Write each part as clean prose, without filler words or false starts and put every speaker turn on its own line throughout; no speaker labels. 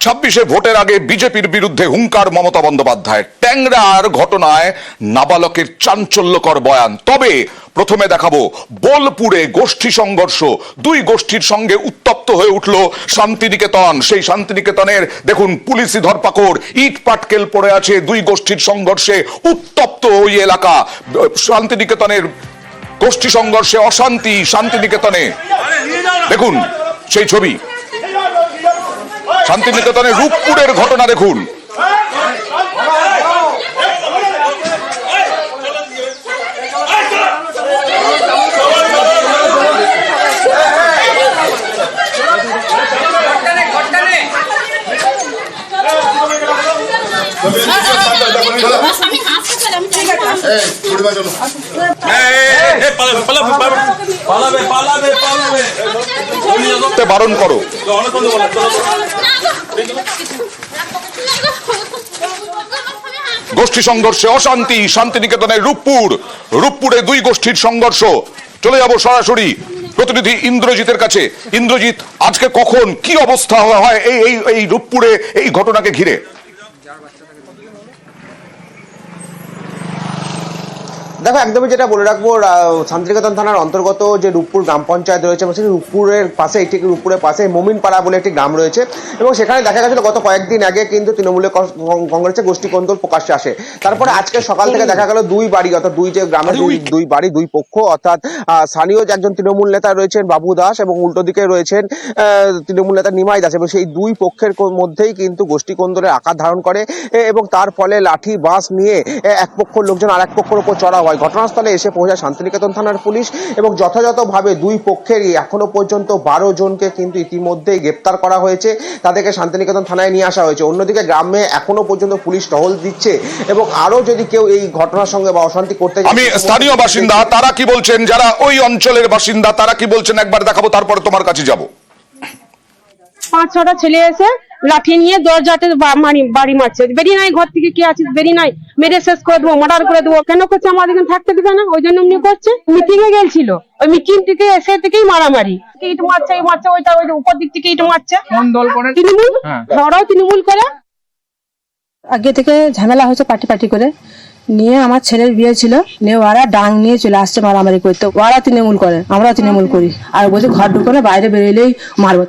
26 ভোটের আগে বিজেপির বিরুদ্ধে হুঙ্কার মমতা বন্দ্যোপাধ্যায়। ট্যাংরার ঘটনায় নাবালকের চাঞ্চল্যকর বয়ান। তবে প্রথমে দেখাবো বোলপুরে গোষ্ঠী সংঘর্ষ, দুই গোষ্ঠীর সঙ্গে উত্তপ্ত হয়ে উঠল শান্তিনিকেতন। সেই শান্তিনিকেতনের দেখুন পুলিশি ধরপাকড়, ইট পাটকেল পড়ে আছে। দুই গোষ্ঠীর সংঘর্ষে উত্তপ্ত ওই এলাকা। শান্তিনিকেতনের গোষ্ঠী সংঘর্ষে অশান্তি শান্তিনিকেতনে। দেখুন সেই ছবি, শান্তিনিকেতনের রূপপুরের ঘটনা দেখুন। বারণ করো। গোষ্ঠী সংঘর্ষে অশান্তি শান্তিনিকেতনের রূপপুরে দুই গোষ্ঠীর সংঘর্ষ। চলে যাব সরাসরি প্রতিনিধি ইন্দ্রজিতের কাছে। ইন্দ্রজিৎ, আজকে কখন কি অবস্থা হয় এই রূপপুরে এই ঘটনাকে ঘিরে?
দেখো, একদমই যেটা বলে রাখবো, শান্তিনিকেতন থানার অন্তর্গত যে রূপপুর গ্রাম পঞ্চায়েত রয়েছে, রূপপুরের পাশে রূপপুরের পাশে মোমিনপাড়া বলে একটি গ্রাম রয়েছে এবং সেখানে দেখা গেছিল গত কয়েকদিন আগে কিন্তু তৃণমূলের কংগ্রেসের গোষ্ঠী কোন্দল প্রকাশ্যে আসে। তারপরে আজকে সকাল থেকে দেখা গেল দুই বাড়ি, অর্থাৎ দুই যে গ্রামের দুই বাড়ি, দুই পক্ষ, অর্থাৎ স্থানীয় একজন তৃণমূল নেতা রয়েছেন বাবু দাস এবং উল্টো দিকে রয়েছেন তৃণমূল নেতা নিমাই দাস, এবং সেই দুই পক্ষের মধ্যেই কিন্তু গোষ্ঠী কোন্দলের আকার ধারণ করে এবং তার ফলে লাঠি বাঁশ নিয়ে এক পক্ষের লোকজন আর এক পক্ষের উপর চড়া হয়। ঘটনাস্থলে এসে পৌঁছায় শান্তিনিকেতন থানার পুলিশ এবং যথাযথভাবে দুই পক্ষেরই এখনো পর্যন্ত 12 জনকে কিন্তু ইতিমধ্যেই গ্রেপ্তার করা হয়েছে, তাদেরকে শান্তিনিকেতন থানায় নিয়ে আসা হয়েছে। অন্যদিকে গ্রামে এখনো পর্যন্ত পুলিশ টহল দিচ্ছে এবং আরো যদি কেউ এই ঘটনার সঙ্গে বা অশান্তি করতে,
আমি স্থানীয় বাসিন্দা, তারা কি বলছেন, যারা ওই অঞ্চলের বাসিন্দা তারা কি বলছেন একবার দেখাবো, তারপরে তোমার কাছে যাব।
5-6টা ছেলে এসে লাঠি নিয়ে দরজাতে বাড়ি মারছে। বেরিয়ে নাই ঘর থেকে, কি আছিস বেরিয়ে নাই, মেরে শেষ করে দেবো, মার্ডার করে দেবো। কেন করছে? আমাদের এখানে থাকতে দিবে না, ওই জন্য এমনি করছে। মিটিং এ গেছিল, ওই মিটিং থেকে এসে থেকেই মারামারি, ইট মারছে, এই মারছে, ওইটা ওই উপর দিক থেকে ইট মারছে। তৃণমূল, ওরাও তৃণমূল করে।
আগে থেকে ঝামেলা হয়েছে পার্টি করে নিয়ে। আমার ছেলের বিয়ে ছিল, নিয়ে ওরা ডাং নিয়ে চলে আসছে মারামারি করতে। ওরা তৃণমূল করে, আমরাও তৃণমূল করি, আর বলছে ঘর ঢুকলে বাইরে বেরোলেই মারবো।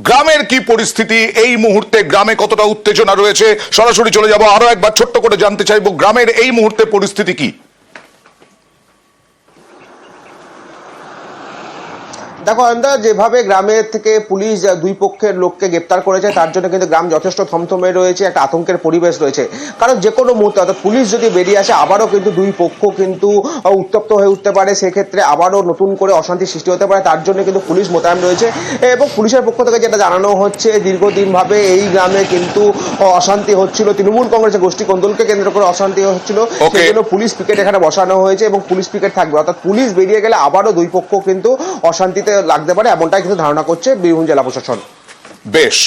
গ্রামের কি পরিস্থিতি এই মুহূর্তে, গ্রামে কতটা উত্তেজনা রয়েছে, সরাসরি চলে যাব। আরো একবার ছোট্ট করে জানতে চাইবো গ্রামের এই মুহূর্তে পরিস্থিতি কি?
দেখো অয়নদা, যেভাবে গ্রামের থেকে পুলিশ দুই পক্ষের লোককে গ্রেপ্তার করেছে তার জন্য কিন্তু গ্রাম যথেষ্ট থমথমে রয়েছে, একটা আতঙ্কের পরিবেশ রয়েছে। কারণ যে কোনো মুহূর্তে অর্থাৎ পুলিশ যদি বেরিয়ে আসে আবারও কিন্তু দুই পক্ষ কিন্তু উত্তপ্ত হয়ে উঠতে পারে, সেক্ষেত্রে আবারও নতুন করে অশান্তি সৃষ্টি হতে পারে। তার জন্য কিন্তু পুলিশ মোতায়েন রয়েছে এবং পুলিশের পক্ষ থেকে যেটা জানানো হচ্ছে, দীর্ঘদিনভাবে এই গ্রামে কিন্তু অশান্তি হচ্ছিল, তৃণমূল কংগ্রেসের গোষ্ঠী কোন্দলকে কেন্দ্র করে অশান্তি হচ্ছিল। সেই জন্য পুলিশ পিকেট এখানে বসানো হয়েছে এবং পুলিশ পিকেট থাকবে, অর্থাৎ পুলিশ বেরিয়ে গেলে আবারও দুই পক্ষ কিন্তু অশান্তিতে লাগতে পারে, এমনটাই কিন্তু ধারণা করছে বীরভূম জেলা প্রশাসন।
বেশ।